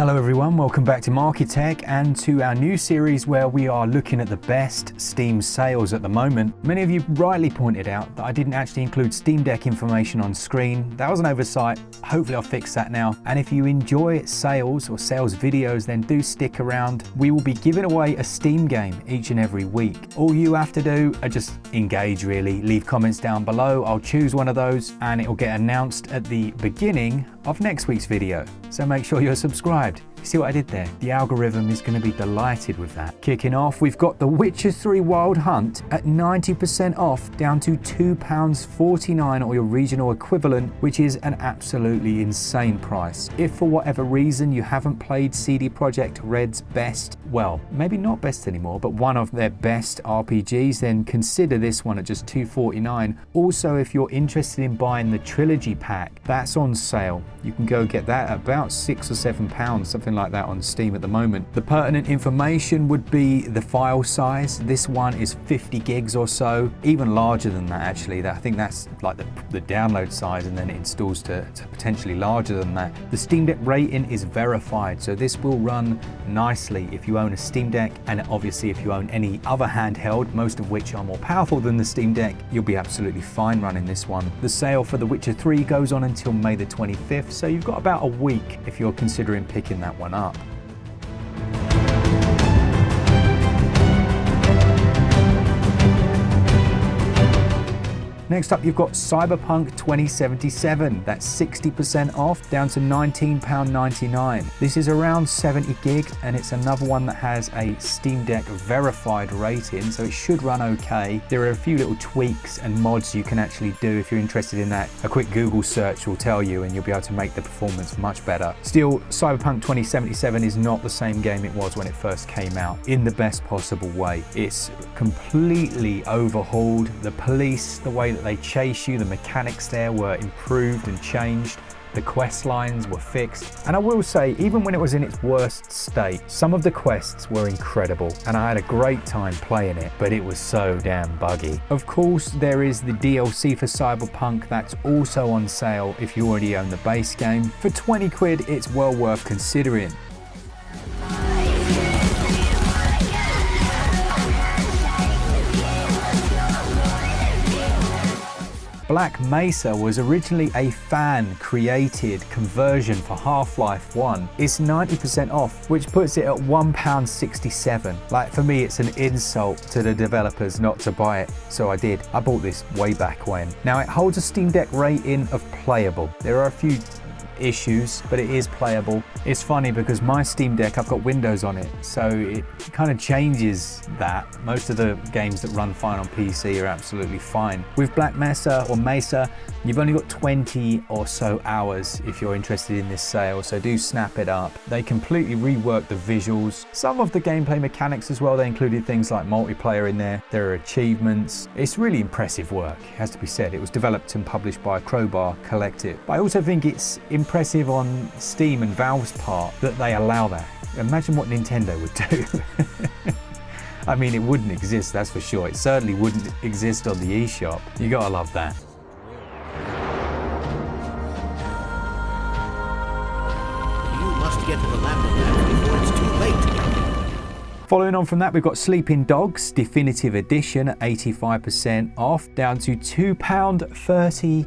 Hello everyone, welcome back to Market Tech and to our new series where we are looking at the best Steam sales at the moment. Many of you rightly pointed out that I didn't actually include Steam Deck information on screen. That was an oversight. Hopefully I'll fix that now. And if you enjoy sales or sales videos, then do stick around. We will be giving away a Steam game each and every week. All you have to do are just engage really, leave comments down below. I'll choose one of those and it will get announced at the beginning of next week's video. So make sure you're subscribed. See what I did there? The algorithm is going to be delighted with that. Kicking off, we've got The Witcher 3 Wild Hunt at 90% off, down to £2.49 or your regional equivalent, which is an absolutely insane price. If for whatever reason you haven't played CD Projekt Red's best, well, maybe not best anymore, but one of their best RPGs, then consider this one at just £2.49. Also, if you're interested in buying the Trilogy Pack, that's on sale. You can go get that at about £6 or £7, something like that on Steam at the moment. The pertinent information would be the file size. This one is 50 gigs or so, even larger than that actually. I think that's like the download size, and then it installs to potentially larger than that. The Steam Deck rating is verified, so this will run nicely if you own a Steam Deck, and obviously if you own any other handheld, most of which are more powerful than the Steam Deck, you'll be absolutely fine running this one. The sale for The Witcher 3 goes on until May the 25th, so you've got about a week if you're considering picking that one up. Next up, you've got Cyberpunk 2077. That's 60% off, down to £19.99. This is around 70 gig, and it's another one that has a Steam Deck verified rating, so it should run okay. There are a few little tweaks and mods you can actually do if you're interested in that. A quick Google search will tell you, and you'll be able to make the performance much better. Still, Cyberpunk 2077 is not the same game it was when it first came out, in the best possible way. It's completely overhauled. The police, the way that they chase you, the mechanics there were improved and changed. The quest lines were fixed. And I will say, even when it was in its worst state, some of the quests were incredible and I had a great time playing it, but it was so damn buggy. Of course, there is the DLC for Cyberpunk that's also on sale if you already own the base game. For 20 quid, it's well worth considering. Black Mesa was originally a fan-created conversion for Half-Life 1. It's 90% off, which puts it at £1.67. Like, for me, it's an insult to the developers not to buy it, so I did. I bought this way back when. Now, it holds a Steam Deck rating of playable. There are a few issues, but it is playable. It's funny because my Steam Deck, I've got Windows on it, so it kind of changes that. Most of the games that run fine on PC are absolutely fine. With Black Mesa or Mesa, you've only got 20 or so hours if you're interested in this sale, so do snap it up. They completely reworked the visuals, some of the gameplay mechanics as well. They included things like multiplayer in there. There are achievements. It's really impressive work, it has to be said. It was developed and published by Crowbar Collective. But I also think it's impressive on Steam and Valve's part that they allow that. Imagine what Nintendo would do. I mean, it wouldn't exist, that's for sure. It certainly wouldn't exist on the eShop. You gotta love that. You must get to the Lambda before it's too late. Following on from that, we've got Sleeping Dogs Definitive Edition at 85% off, down to £2.39.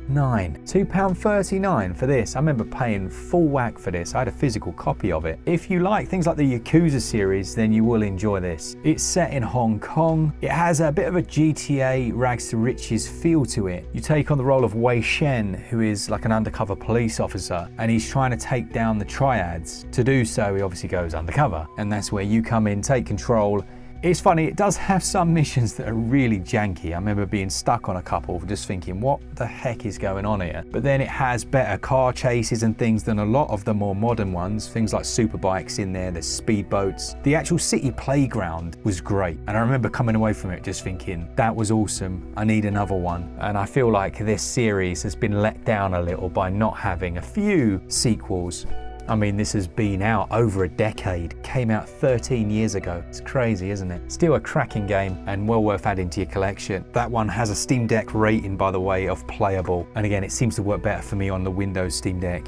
£2.39 for this. I remember paying full whack for this. I had a physical copy of it. If you like things like the Yakuza series, then you will enjoy this. It's set in Hong Kong. It has a bit of a GTA Rags to Riches feel to it. You take on the role of Wei Shen, who is like an undercover police officer, and he's trying to take down the triads. To do so, he obviously goes undercover, and that's where you come in, take control. It's funny, it does have some missions that are really janky. I remember being stuck on a couple, just thinking, what the heck is going on here? But then it has better car chases and things than a lot of the more modern ones. Things like superbikes in there, there's speedboats. The actual city playground was great. And I remember coming away from it just thinking, that was awesome, I need another one. And I feel like this series has been let down a little by not having a few sequels. I mean, this has been out over a decade. Came out 13 years ago. It's crazy, isn't it? Still a cracking game and well worth adding to your collection. That one has a Steam Deck rating, by the way, of playable. And again, it seems to work better for me on the Windows Steam Deck.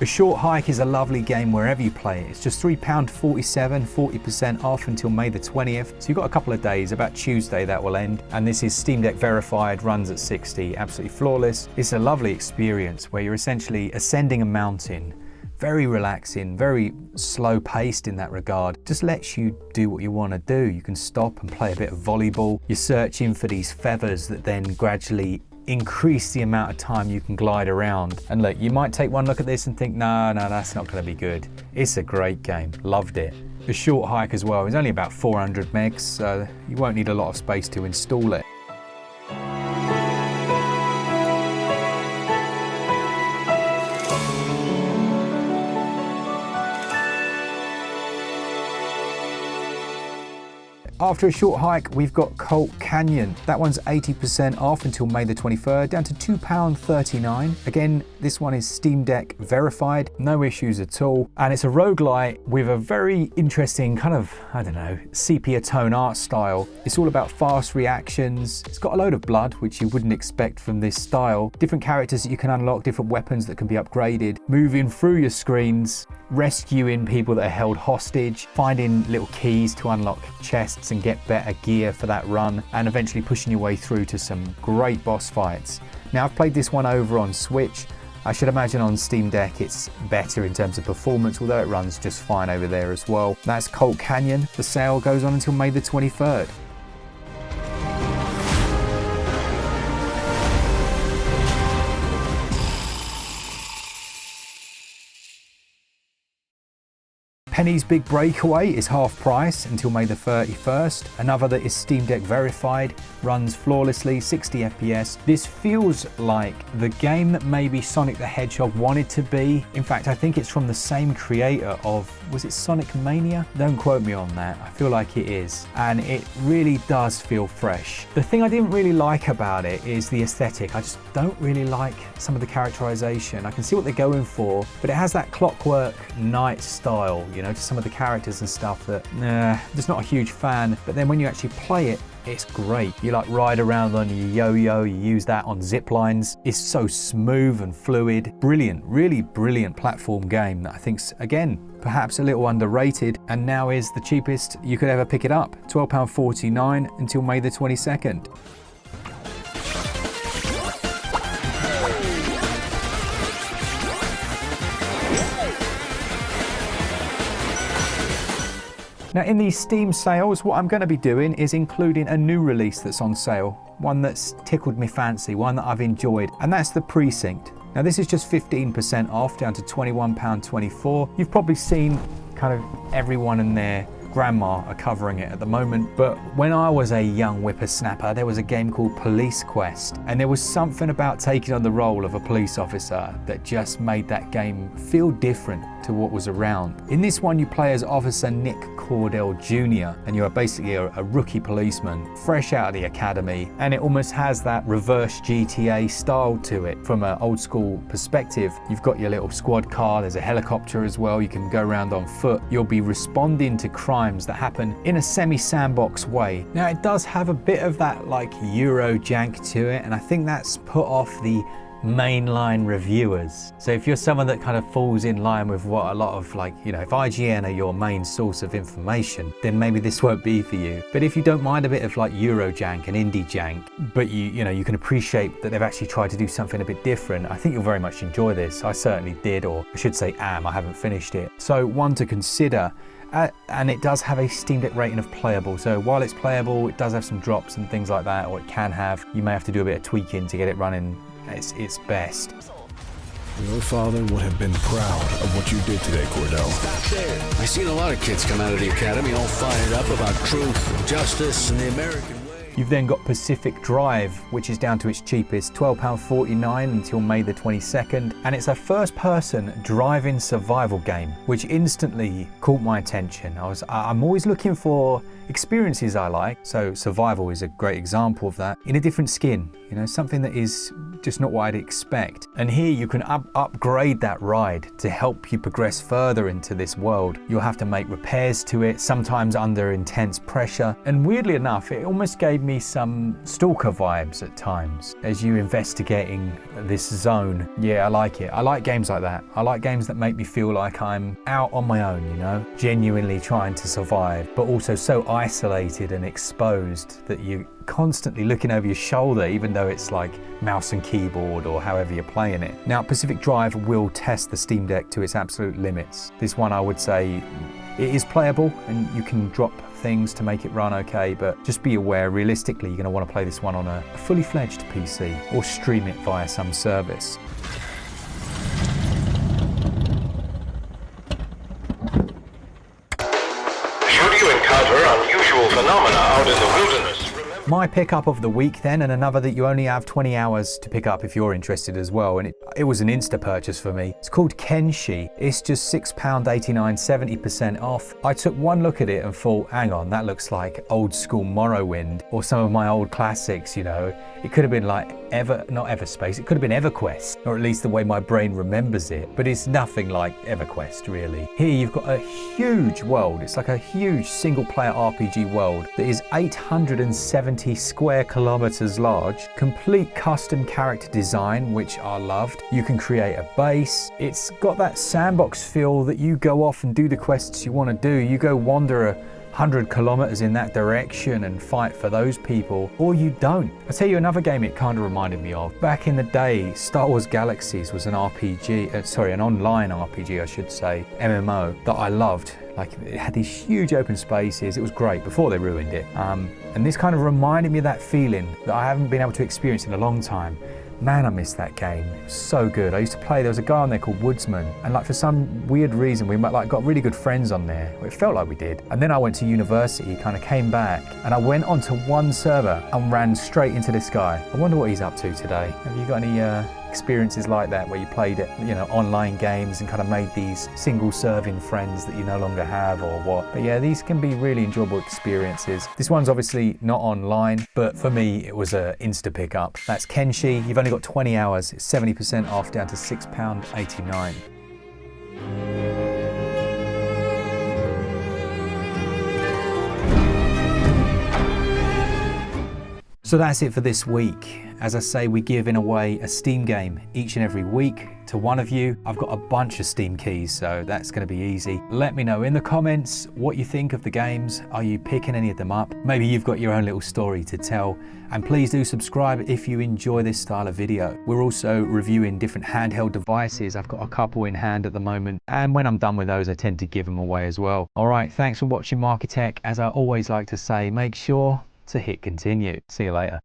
A Short Hike is a lovely game wherever you play it. It's just £3.47, 40% off until May the 20th. So you've got a couple of days, about Tuesday that will end. And this is Steam Deck verified, runs at 60, absolutely flawless. It's a lovely experience where you're essentially ascending a mountain. Very relaxing, very slow paced in that regard. Just lets you do what you want to do. You can stop and play a bit of volleyball. You're searching for these feathers that then gradually increase the amount of time you can glide around. And look, you might take one look at this and think, no, that's not going to be good. It's a great game, loved it. A Short Hike as well is only about 400 megs, so you won't need a lot of space to install it. After A Short Hike, we've got Colt Canyon. That one's 80% off until May the 23rd, down to £2.39. Again, this one is Steam Deck verified, no issues at all. And it's a roguelike with a very interesting kind of, I don't know, sepia tone art style. It's all about fast reactions. It's got a load of blood, which you wouldn't expect from this style. Different characters that you can unlock, different weapons that can be upgraded. Moving through your screens, rescuing people that are held hostage, finding little keys to unlock chests and get better gear for that run, and eventually pushing your way through to some great boss fights. Now, I've played this one over on Switch. I should imagine on Steam Deck it's better in terms of performance, although it runs just fine over there as well. That's Colt Canyon. The sale goes on until May the 23rd. Penny's Big Breakaway is half price until May the 31st. Another that is Steam Deck verified, runs flawlessly, 60 FPS. This feels like the game that maybe Sonic the Hedgehog wanted to be. In fact, I think it's from the same creator of, was it Sonic Mania? Don't quote me on that, I feel like it is. And it really does feel fresh. The thing I didn't really like about it is the aesthetic. I just don't really like some of the characterization. I can see what they're going for, but it has that Clockwork Knight style, you know, to some of the characters and stuff that, just not a huge fan. But then when you actually play it, it's great. You like ride around on your yo-yo, you use that on zip lines. It's so smooth and fluid. Brilliant, really brilliant platform game that I think's, again, perhaps a little underrated, and now is the cheapest you could ever pick it up. £12.49 until May the 22nd. Now, in these Steam sales, what I'm going to be doing is including a new release that's on sale, one that's tickled me fancy, one that I've enjoyed, and that's the Precinct. Now, this is just 15% off, down to £21.24. You've probably seen kind of everyone and their grandma are covering it at the moment, but when I was a young whippersnapper, there was a game called Police Quest, and there was something about taking on the role of a police officer that just made that game feel different to what was around. In this one, you play as Officer Nick Cordell Jr., and you are basically a rookie policeman, fresh out of the academy, and it almost has that reverse GTA style to it from an old school perspective. You've got your little squad car, there's a helicopter as well, you can go around on foot. You'll be responding to crimes that happen in a semi-sandbox way. Now, it does have a bit of that like Euro jank to it, and I think that's put off the mainline reviewers. So if you're someone that kind of falls in line with what a lot of, like, you know, if IGN are your main source of information, then maybe this won't be for you. But if you don't mind a bit of like Euro jank and indie jank, but you know, you can appreciate that they've actually tried to do something a bit different, I think you'll very much enjoy this. I certainly did, or I should say I haven't finished it. So one to consider. And it does have a Steam Deck rating of playable. So while it's playable, it does have some drops and things like that, or it can have. You may have to do a bit of tweaking to get it running its best. Your father would have been proud of what you did today, Cordell. Stop there. I've seen a lot of kids come out of the academy all fired up about truth and justice and the American way. You've then got Pacific Drive, which is down to its cheapest, £12.49 until May the 22nd. And it's a first-person driving survival game, which instantly caught my attention. I'm always looking for experiences I like, so survival is a great example of that, in a different skin, you know, something that is just not what I'd expect. And here you can upgrade that ride to help you progress further into this world. You'll have to make repairs to it, sometimes under intense pressure. And weirdly enough, it almost gave me some Stalker vibes at times as you investigating this zone. Yeah, I like it. I like games like that. I like games that make me feel like I'm out on my own, you know, genuinely trying to survive, but also so isolated and exposed that you're constantly looking over your shoulder, even though it's like mouse and keyboard or however you're playing it. Now, Pacific Drive will test the Steam Deck to its absolute limits. This one, I would say, it is playable and you can drop things to make it run okay, but just be aware, realistically, you're going to want to play this one on a fully fledged PC or stream it via some service. Should you encounter unusual phenomena out in the wilderness, My pickup of the week then, and another that you only have 20 hours to pick up if you're interested as well, and it was an Insta purchase for me. It's called Kenshi. It's just £6.89, 70% off. I took one look at it and thought, hang on, that looks like old school Morrowind or some of my old classics, you know. It could have been like not Everspace, it could have been EverQuest, or at least the way my brain remembers it, but it's nothing like EverQuest really. Here you've got a huge world. It's like a huge single player RPG world that is 870 square kilometers large, complete custom character design, which I loved. You can create a base. It's got that sandbox feel that you go off and do the quests you want to do. You go wander 100 kilometers in that direction and fight for those people, or you don't. I'll tell you another game it kind of reminded me of. Back in the day, Star Wars Galaxies was an RPG, an online RPG, I should say, MMO, that I loved. Like, it had these huge open spaces. It was great before they ruined it. And this kind of reminded me of that feeling that I haven't been able to experience in a long time. Man, I missed that game. It was so good. I used to play, there was a guy on there called Woodsman, and like for some weird reason we got really good friends on there. It felt like we did. And then I went to university, kind of came back, and I went onto one server and ran straight into this guy. I wonder what he's up to today. Have you got any experiences like that where you played it, you know, online games and kind of made these single serving friends that you no longer have, or what? But yeah, these can be really enjoyable experiences. This one's obviously not online, but for me it was a insta pickup. That's Kenshi. You've only got 20 hours. It's 70% off, down to £6.89. So that's it for this week. As I say, we're giving away a Steam game each and every week to one of you. I've got a bunch of Steam keys, so that's going to be easy. Let me know in the comments what you think of the games. Are you picking any of them up? Maybe you've got your own little story to tell. And please do subscribe if you enjoy this style of video. We're also reviewing different handheld devices. I've got a couple in hand at the moment, and when I'm done with those, I tend to give them away as well. All right, thanks for watching Marketech. As I always like to say, make sure to hit continue. See you later.